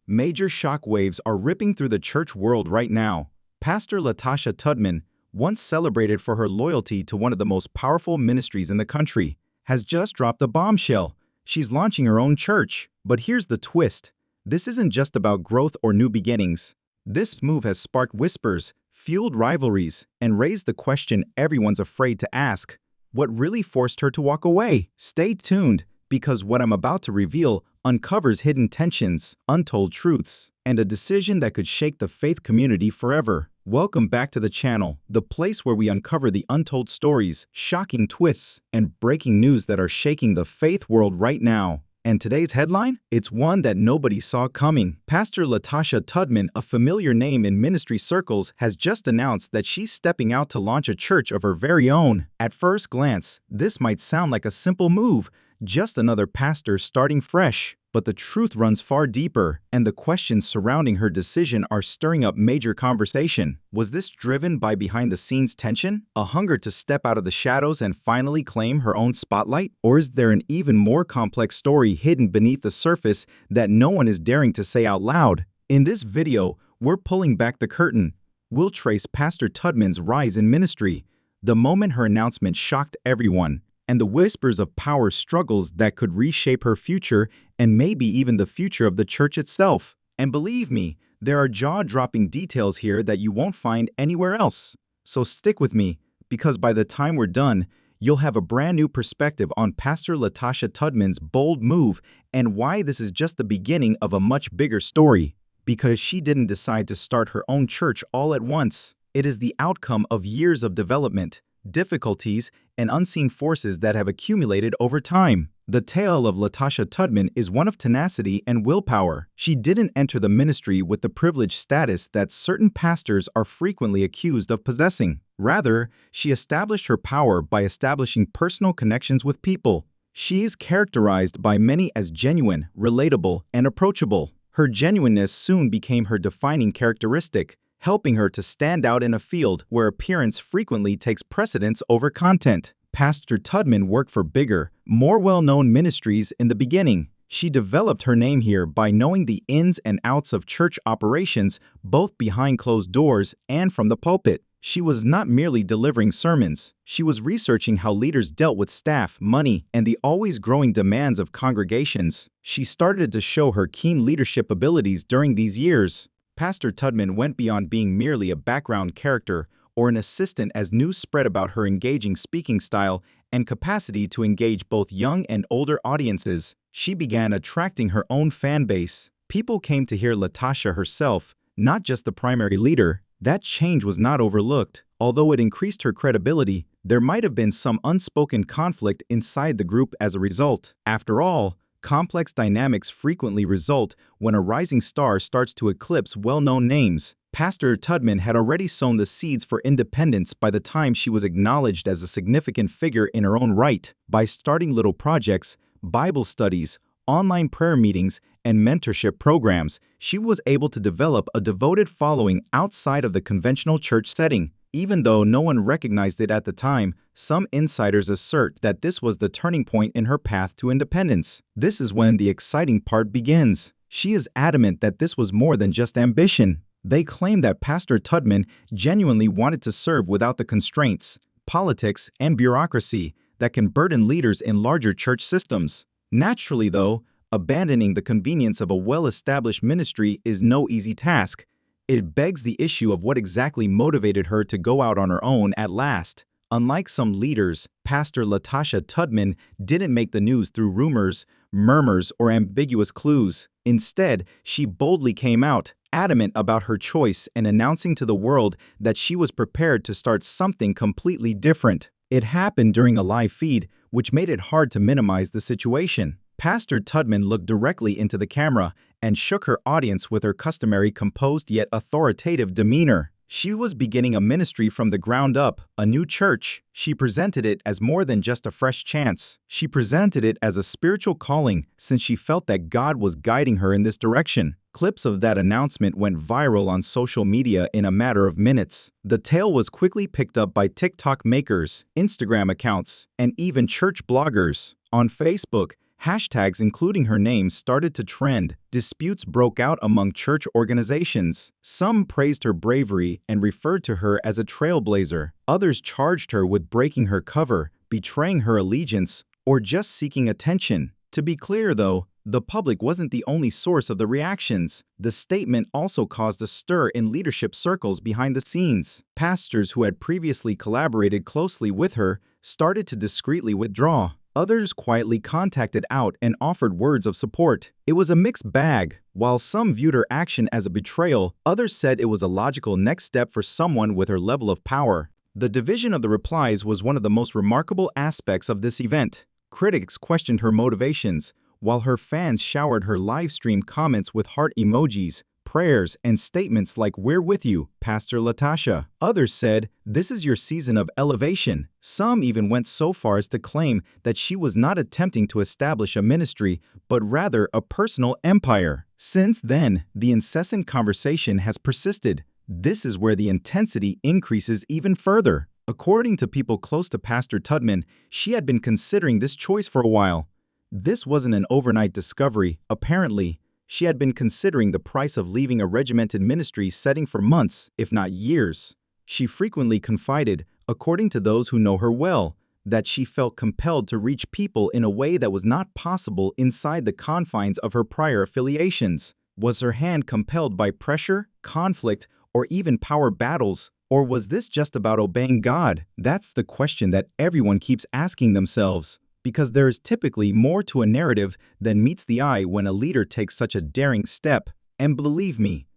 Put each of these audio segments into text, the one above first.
Major shockwaves are ripping through the church world right now. Pastor Latasha Tudman, once celebrated for her loyalty to one of the most powerful ministries in the country, has just dropped a bombshell. She's launching her own church. But here's the twist. This isn't just about growth or new beginnings. This move has sparked whispers, fueled rivalries, and raised the question everyone's afraid to ask. What really forced her to walk away? Stay tuned, because what I'm about to reveal uncovers hidden tensions, untold truths, and a decision that could shake the faith community forever. Welcome back to the channel, the place where we uncover the untold stories, shocking twists, and breaking news that are shaking the faith world right now. And today's headline? It's one that nobody saw coming. Pastor Latasha Tudman, a familiar name in ministry circles, has just announced that she's stepping out to launch a church of her very own. At first glance, this might sound like a simple move, just another pastor starting fresh. But the truth runs far deeper, and the questions surrounding her decision are stirring up major conversation. Was this driven by behind-the-scenes tension, a hunger to step out of the shadows and finally claim her own spotlight? Or is there an even more complex story hidden beneath the surface that no one is daring to say out loud? In this video, we're pulling back the curtain. We'll trace Pastor Tudman's rise in ministry, the moment her announcement shocked everyone, and the whispers of power struggles that could reshape her future and maybe even the future of the church itself. And believe me, there are jaw-dropping details here that you won't find anywhere else. So stick with me, because by the time we're done, you'll have a brand new perspective on Pastor Latasha Tudman's bold move and why this is just the beginning of a much bigger story. Because she didn't decide to start her own church all at once. It is the outcome of years of development, difficulties, and unseen forces that have accumulated over time. The tale of Latasha Tudman is one of tenacity and willpower. She didn't enter the ministry with the privileged status that certain pastors are frequently accused of possessing. Rather, she established her power by establishing personal connections with people. She is characterized by many as genuine, relatable, and approachable. Her genuineness soon became her defining characteristic, helping her to stand out in a field where appearance frequently takes precedence over content. Pastor Tudman worked for bigger, more well-known ministries in the beginning. She developed her name here by knowing the ins and outs of church operations, both behind closed doors and from the pulpit. She was not merely delivering sermons. She was researching how leaders dealt with staff, money, and the always growing demands of congregations. She started to show her keen leadership abilities during these years. Pastor Tudman went beyond being merely a background character or an assistant as news spread about her engaging speaking style and capacity to engage both young and older audiences. She began attracting her own fan base. People came to hear Latasha herself, not just the primary leader. That change was not overlooked. Although it increased her credibility, there might have been some unspoken conflict inside the group as a result. After all, complex dynamics frequently result when a rising star starts to eclipse well-known names. Pastor Tudman had already sown the seeds for independence by the time she was acknowledged as a significant figure in her own right. By starting little projects, Bible studies, online prayer meetings, and mentorship programs, she was able to develop a devoted following outside of the conventional church setting. Even though no one recognized it at the time, some insiders assert that this was the turning point in her path to independence. This is when the exciting part begins. She is adamant that this was more than just ambition. They claim that Pastor Tudman genuinely wanted to serve without the constraints, politics, and bureaucracy that can burden leaders in larger church systems. Naturally, though, abandoning the convenience of a well-established ministry is no easy task. It begs the issue of what exactly motivated her to go out on her own at last. Unlike some leaders, Pastor Latasha Tudman didn't make the news through rumors, murmurs, or ambiguous clues. Instead, she boldly came out, adamant about her choice and announcing to the world that she was prepared to start something completely different. It happened during a live feed, which made it hard to minimize the situation. Pastor Tudman looked directly into the camera and shook her audience with her customary composed yet authoritative demeanor. She was beginning a ministry from the ground up, a new church. She presented it as more than just a fresh chance. She presented it as a spiritual calling, since she felt that God was guiding her in this direction. Clips of that announcement went viral on social media in a matter of minutes. The tale was quickly picked up by TikTok makers, Instagram accounts, and even church bloggers. On Facebook, Hashtags including her name started to trend. Disputes broke out among church organizations. Some praised her bravery and referred to her as a trailblazer. Others charged her with breaking her cover, betraying her allegiance, or just seeking attention. To be clear, though, the public wasn't the only source of the reactions. The statement also caused a stir in leadership circles behind the scenes. Pastors who had previously collaborated closely with her started to discreetly withdraw. Others quietly contacted out and offered words of support. It was a mixed bag. While some viewed her action as a betrayal, others said it was a logical next step for someone with her level of power. The division of the replies was one of the most remarkable aspects of this event. Critics questioned her motivations, while her fans showered her live-stream comments with heart emojis, prayers, and statements like "We're with you, Pastor Latasha." Others said, "This is your season of elevation." Some even went so far as to claim that she was not attempting to establish a ministry, but rather a personal empire. Since then, the incessant conversation has persisted. This is where the intensity increases even further. According to people close to Pastor Tudman, she had been considering this choice for a while. This wasn't an overnight discovery. Apparently, she had been considering the price of leaving a regimented ministry setting for months, if not years. She frequently confided, according to those who know her well, that she felt compelled to reach people in a way that was not possible inside the confines of her prior affiliations. Was her hand compelled by pressure, conflict, or even power battles? Or was this just about obeying God? That's the question that everyone keeps asking themselves, because there is typically more to a narrative than meets the eye when a leader takes such a daring step. And believe me,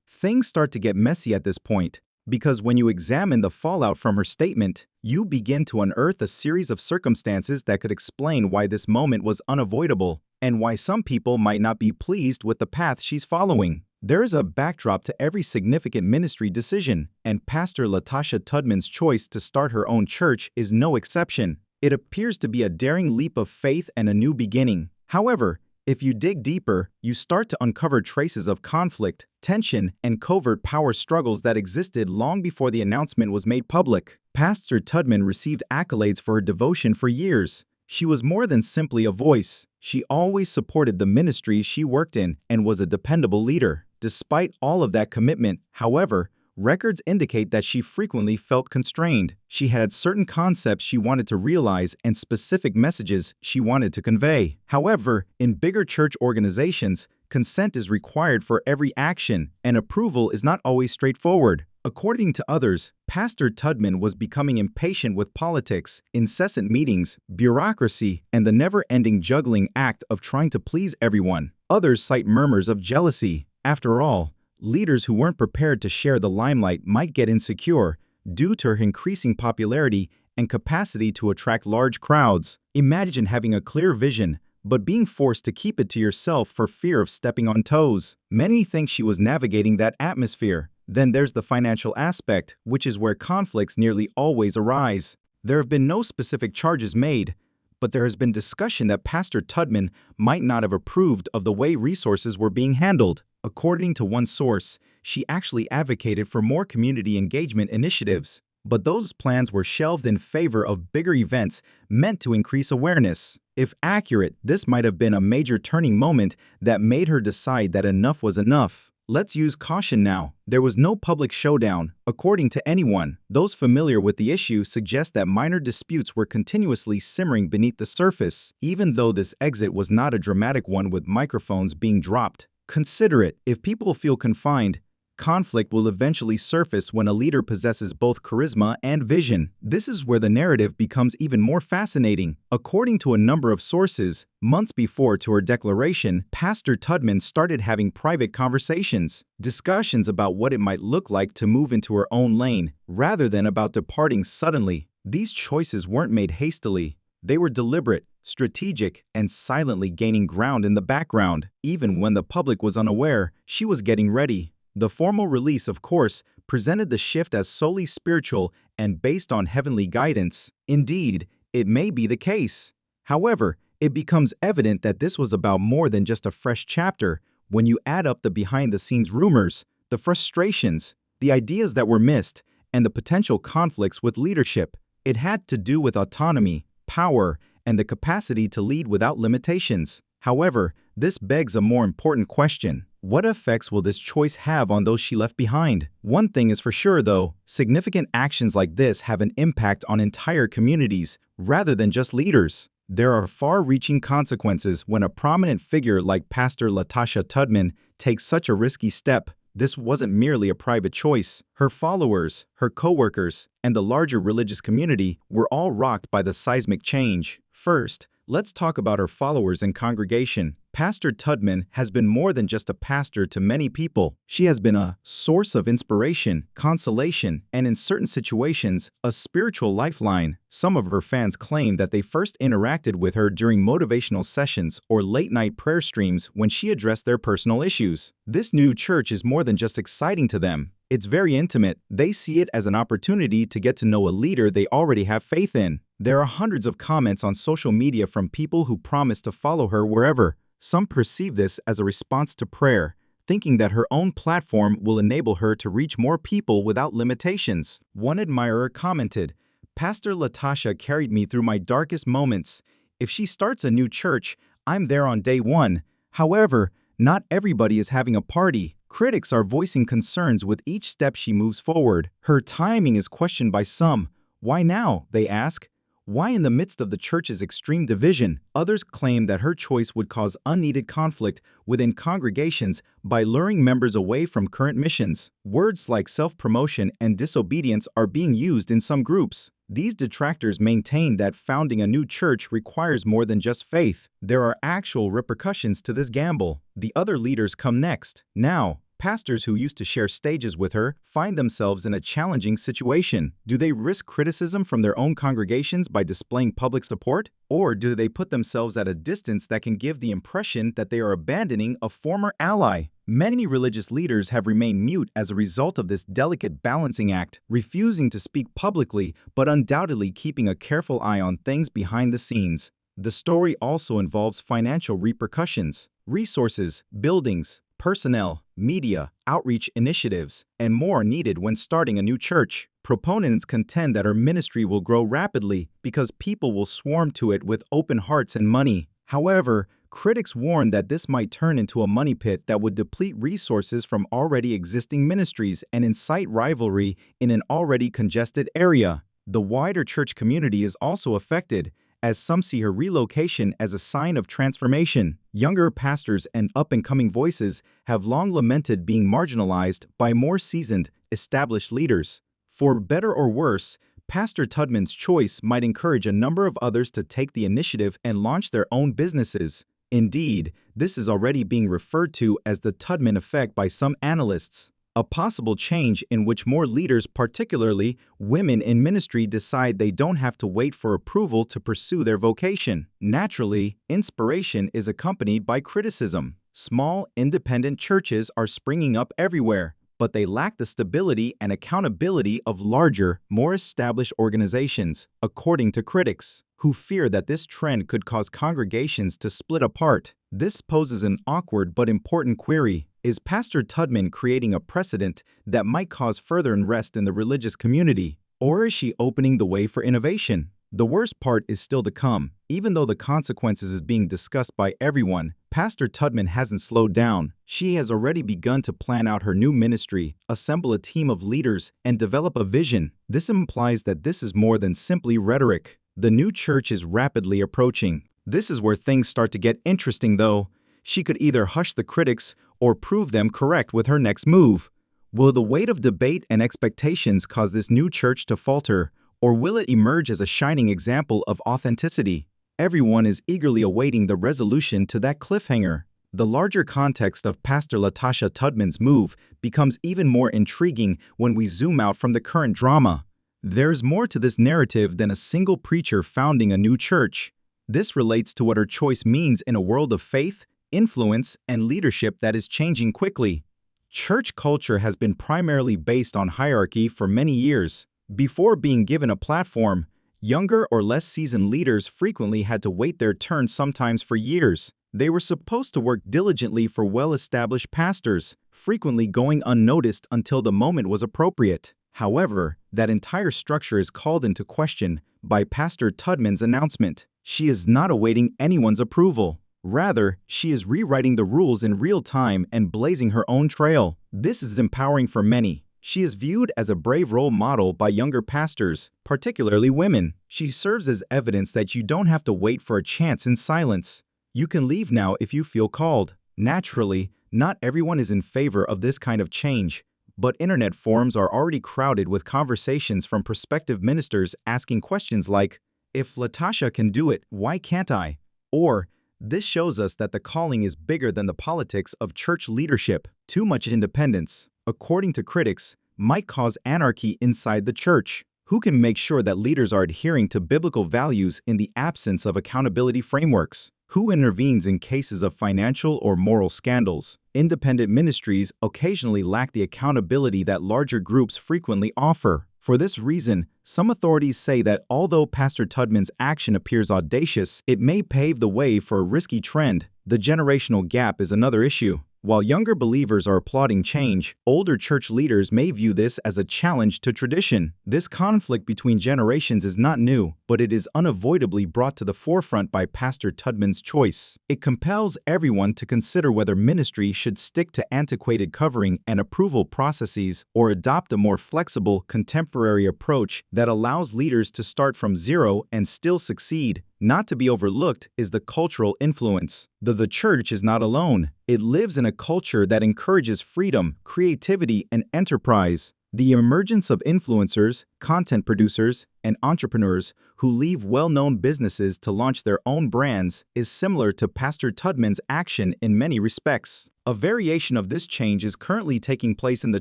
things start to get messy at this point, because when you examine the fallout from her statement, you begin to unearth a series of circumstances that could explain why this moment was unavoidable, and why some people might not be pleased with the path she's following. There is a backdrop to every significant ministry decision, and Pastor Latasha Tudman's choice to start her own church is no exception. It appears to be a daring leap of faith and a new beginning. However, if you dig deeper, you start to uncover traces of conflict, tension, and covert power struggles that existed long before the announcement was made public. Pastor Tudman received accolades for her devotion for years. She was more than simply a voice. She always supported the ministry she worked in and was a dependable leader. Despite all of that commitment, however, records indicate that she frequently felt constrained. She had certain concepts she wanted to realize and specific messages she wanted to convey. However, in bigger church organizations, consent is required for every action, and approval is not always straightforward. According to others, Pastor Tudman was becoming impatient with politics, incessant meetings, bureaucracy, and the never-ending juggling act of trying to please everyone. Others cite murmurs of jealousy. After all, leaders who weren't prepared to share the limelight might get insecure due to her increasing popularity and capacity to attract large crowds. Imagine having a clear vision, but being forced to keep it to yourself for fear of stepping on toes. Many think she was navigating that atmosphere. Then there's the financial aspect, which is where conflicts nearly always arise. There have been no specific charges made, but there has been discussion that Pastor Tudman might not have approved of the way resources were being handled. According to one source, she actually advocated for more community engagement initiatives, but those plans were shelved in favor of bigger events meant to increase awareness. If accurate, this might have been a major turning moment that made her decide that enough was enough. Let's use caution now. There was no public showdown, according to anyone. Those familiar with the issue suggest that minor disputes were continuously simmering beneath the surface, even though this exit was not a dramatic one with microphones being dropped. Consider it. If people feel confined, conflict will eventually surface when a leader possesses both charisma and vision. This is where the narrative becomes even more fascinating. According to a number of sources, months before to her declaration, Pastor Tudman started having private conversations, discussions about what it might look like to move into her own lane, rather than about departing suddenly. These choices weren't made hastily. They were deliberate, strategic, and silently gaining ground in the background. Even when the public was unaware, she was getting ready. The formal release, of course, presented the shift as solely spiritual and based on heavenly guidance. Indeed, it may be the case. However, it becomes evident that this was about more than just a fresh chapter when you add up the behind-the-scenes rumors, the frustrations, the ideas that were missed, and the potential conflicts with leadership. It had to do with autonomy, power, and the capacity to lead without limitations. However, this begs a more important question. What effects will this choice have on those she left behind? One thing is for sure, though, significant actions like this have an impact on entire communities, rather than just leaders. There are far-reaching consequences when a prominent figure like Pastor Latasha Tudman takes such a risky step. This wasn't merely a private choice. Her followers, her co-workers, and the larger religious community were all rocked by the seismic change. First, let's talk about her followers and congregation. Pastor Tudman has been more than just a pastor to many people. She has been a source of inspiration, consolation, and in certain situations, a spiritual lifeline. Some of her fans claim that they first interacted with her during motivational sessions or late-night prayer streams when she addressed their personal issues. This new church is more than just exciting to them. It's very intimate. They see it as an opportunity to get to know a leader they already have faith in. There are hundreds of comments on social media from people who promise to follow her wherever. Some perceive this as a response to prayer, thinking that her own platform will enable her to reach more people without limitations. One admirer commented, "Pastor Latasha carried me through my darkest moments. If she starts a new church, I'm there on day one." However, not everybody is having a party. Critics are voicing concerns with each step she moves forward. Her timing is questioned by some. Why now, they ask? Why in the midst of the church's extreme division? Others claim that her choice would cause unneeded conflict within congregations by luring members away from current missions. Words like self-promotion and disobedience are being used in some groups. These detractors maintain that founding a new church requires more than just faith. There are actual repercussions to this gamble. The other leaders come next. Now, pastors who used to share stages with her find themselves in a challenging situation. Do they risk criticism from their own congregations by displaying public support? Or do they put themselves at a distance that can give the impression that they are abandoning a former ally? Many religious leaders have remained mute as a result of this delicate balancing act, refusing to speak publicly but undoubtedly keeping a careful eye on things behind the scenes. The story also involves financial repercussions. Resources, buildings, personnel, media, outreach initiatives, and more are needed when starting a new church. Proponents contend that her ministry will grow rapidly because people will swarm to it with open hearts and money. However, critics warn that this might turn into a money pit that would deplete resources from already existing ministries and incite rivalry in an already congested area. The wider church community is also affected, as some see her relocation as a sign of transformation. Younger pastors and up-and-coming voices have long lamented being marginalized by more seasoned, established leaders. For better or worse, Pastor Tudman's choice might encourage a number of others to take the initiative and launch their own businesses. Indeed, this is already being referred to as the Tudman effect by some analysts. A possible change in which more leaders, particularly women in ministry, decide they don't have to wait for approval to pursue their vocation. Naturally, inspiration is accompanied by criticism. Small, independent churches are springing up everywhere, but they lack the stability and accountability of larger, more established organizations, according to critics, who fear that this trend could cause congregations to split apart. This poses an awkward but important query. Is Pastor Tudman creating a precedent that might cause further unrest in the religious community? Or is she opening the way for innovation? The worst part is still to come. Even though the consequences is being discussed by everyone, Pastor Tudman hasn't slowed down. She has already begun to plan out her new ministry, assemble a team of leaders, and develop a vision. This implies that this is more than simply rhetoric. The new church is rapidly approaching. This is where things start to get interesting, though. She could either hush the critics or prove them correct with her next move. Will the weight of debate and expectations cause this new church to falter, or will it emerge as a shining example of authenticity? Everyone is eagerly awaiting the resolution to that cliffhanger. The larger context of Pastor Latasha Tudman's move becomes even more intriguing when we zoom out from the current drama. There's more to this narrative than a single preacher founding a new church. This relates to what her choice means in a world of faith, influence, and leadership that is changing quickly. Church culture has been primarily based on hierarchy for many years. Before being given a platform, younger or less seasoned leaders frequently had to wait their turn, sometimes for years. They were supposed to work diligently for well-established pastors, frequently going unnoticed until the moment was appropriate. However, that entire structure is called into question by Pastor Tudman's announcement. She is not awaiting anyone's approval. Rather, she is rewriting the rules in real time and blazing her own trail. This is empowering for many. She is viewed as a brave role model by younger pastors, particularly women. She serves as evidence that you don't have to wait for a chance in silence. You can leave now if you feel called. Naturally, not everyone is in favor of this kind of change, but internet forums are already crowded with conversations from prospective ministers asking questions like, "If Latasha can do it, why can't I?" Or, "This shows us that the calling is bigger than the politics of church leadership." Too much independence, according to critics, might cause anarchy inside the church. Who can make sure that leaders are adhering to biblical values in the absence of accountability frameworks? Who intervenes in cases of financial or moral scandals? Independent ministries occasionally lack the accountability that larger groups frequently offer. For this reason, some authorities say that although Pastor Tudman's action appears audacious, it may pave the way for a risky trend. The generational gap is another issue. While younger believers are applauding change, older church leaders may view this as a challenge to tradition. This conflict between generations is not new, but it is unavoidably brought to the forefront by Pastor Tudman's choice. It compels everyone to consider whether ministry should stick to antiquated covering and approval processes or adopt a more flexible, contemporary approach that allows leaders to start from zero and still succeed. Not to be overlooked is the cultural influence. The church is not alone. It lives in a culture that encourages freedom, creativity, and enterprise. The emergence of influencers, content producers, and entrepreneurs who leave well-known businesses to launch their own brands is similar to Pastor Tudman's action in many respects. A variation of this change is currently taking place in the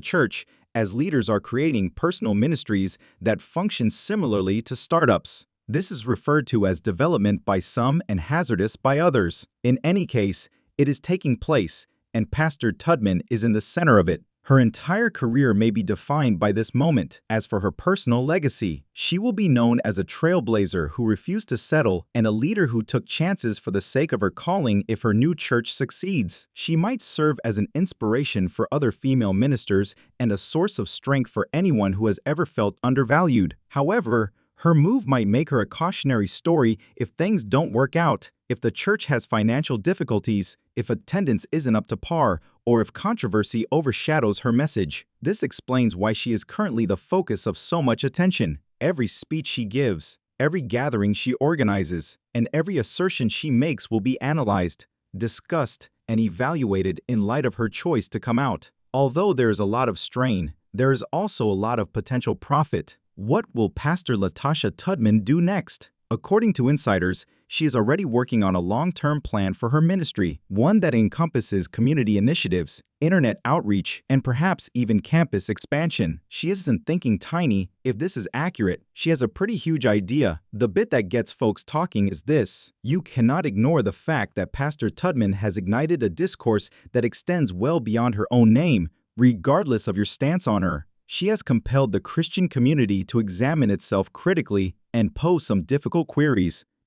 church as leaders are creating personal ministries that function similarly to startups. This is referred to as development by some and hazardous by others. In any case, it is taking place, and Pastor Tudman is in the center of it. Her entire career may be defined by this moment. As for her personal legacy, she will be known as a trailblazer who refused to settle and a leader who took chances for the sake of her calling. If her new church succeeds, she might serve as an inspiration for other female ministers and a source of strength for anyone who has ever felt undervalued. However, her move might make her a cautionary story if things don't work out, if the church has financial difficulties, if attendance isn't up to par, or if controversy overshadows her message. This explains why she is currently the focus of so much attention. Every speech she gives, every gathering she organizes, and every assertion she makes will be analyzed, discussed, and evaluated in light of her choice to come out. Although there is a lot of strain, there is also a lot of potential profit. What will Pastor Latasha Tudman do next? According to insiders, she is already working on a long-term plan for her ministry, one that encompasses community initiatives, internet outreach, and perhaps even campus expansion. She isn't thinking tiny. If this is accurate, she has a pretty huge idea. The bit that gets folks talking is this: you cannot ignore the fact that Pastor Tudman has ignited a discourse that extends well beyond her own name, regardless of your stance on her. She has compelled the Christian community to examine itself critically and pose some difficult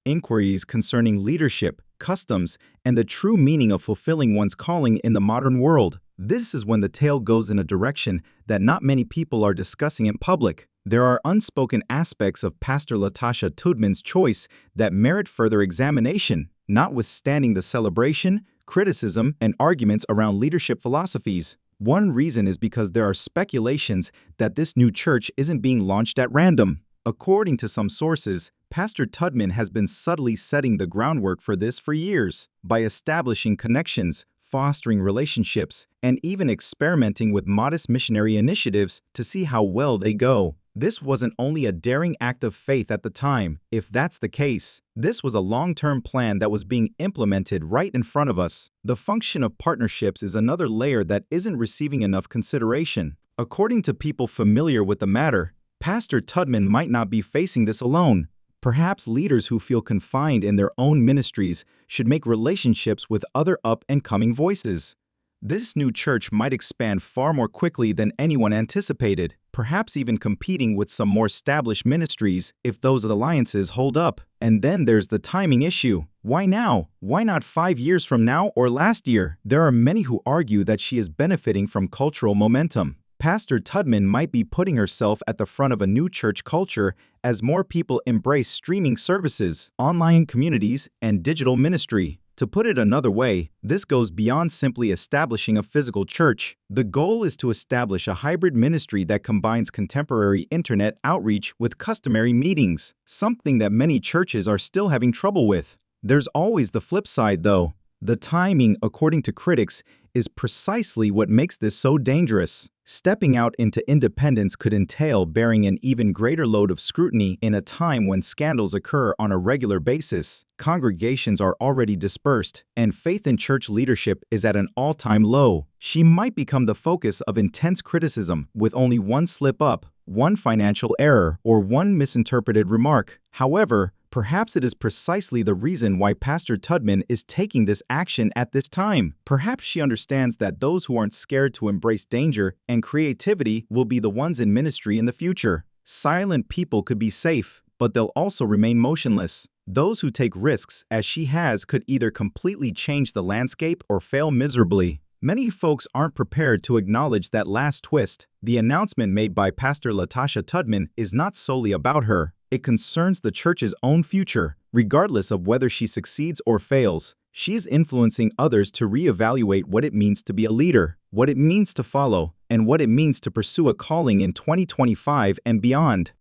inquiries concerning leadership, customs, and the true meaning of fulfilling one's calling in the modern world. This is when the tale goes in a direction that not many people are discussing in public. There are unspoken aspects of Pastor Latasha Tudman's choice that merit further examination, notwithstanding the celebration, criticism, and arguments around leadership philosophies. One reason is because there are speculations that this new church isn't being launched at random. According to some sources, Pastor Tudman has been subtly setting the groundwork for this for years by establishing connections, fostering relationships, and even experimenting with modest missionary initiatives to see how well they go. This wasn't only a daring act of faith at the time. If that's the case, this was a long-term plan that was being implemented right in front of us. The function of partnerships is another layer that isn't receiving enough consideration. According to people familiar with the matter, Pastor Tudman might not be facing this alone. Perhaps leaders who feel confined in their own ministries should make relationships with other up-and-coming voices. This new church might expand far more quickly than anyone anticipated, perhaps even competing with some more established ministries if those alliances hold up. And then there's the timing issue. Why now? Why not 5 years from now or last year? There are many who argue that she is benefiting from cultural momentum. Pastor Tudman might be putting herself at the front of a new church culture as more people embrace streaming services, online communities, and digital ministry. To put it another way, this goes beyond simply establishing a physical church. The goal is to establish a hybrid ministry that combines contemporary internet outreach with customary meetings, something that many churches are still having trouble with. There's always the flip side, though. The timing, according to critics, is precisely what makes this so dangerous. Stepping out into independence could entail bearing an even greater load of scrutiny in a time when scandals occur on a regular basis. Congregations are already dispersed, and faith in church leadership is at an all-time low. She might become the focus of intense criticism with only one slip-up, one financial error, or one misinterpreted remark. However, perhaps it is precisely the reason why Pastor Tudman is taking this action at this time. Perhaps she understands that those who aren't scared to embrace danger and creativity will be the ones in ministry in the future. Silent people could be safe, but they'll also remain motionless. Those who take risks, as she has, could either completely change the landscape or fail miserably. Many folks aren't prepared to acknowledge that last twist. The announcement made by Pastor Latasha Tudman is not solely about her. It concerns the church's own future. Regardless of whether she succeeds or fails, she is influencing others to reevaluate what it means to be a leader, what it means to follow, and what it means to pursue a calling in 2025 and beyond.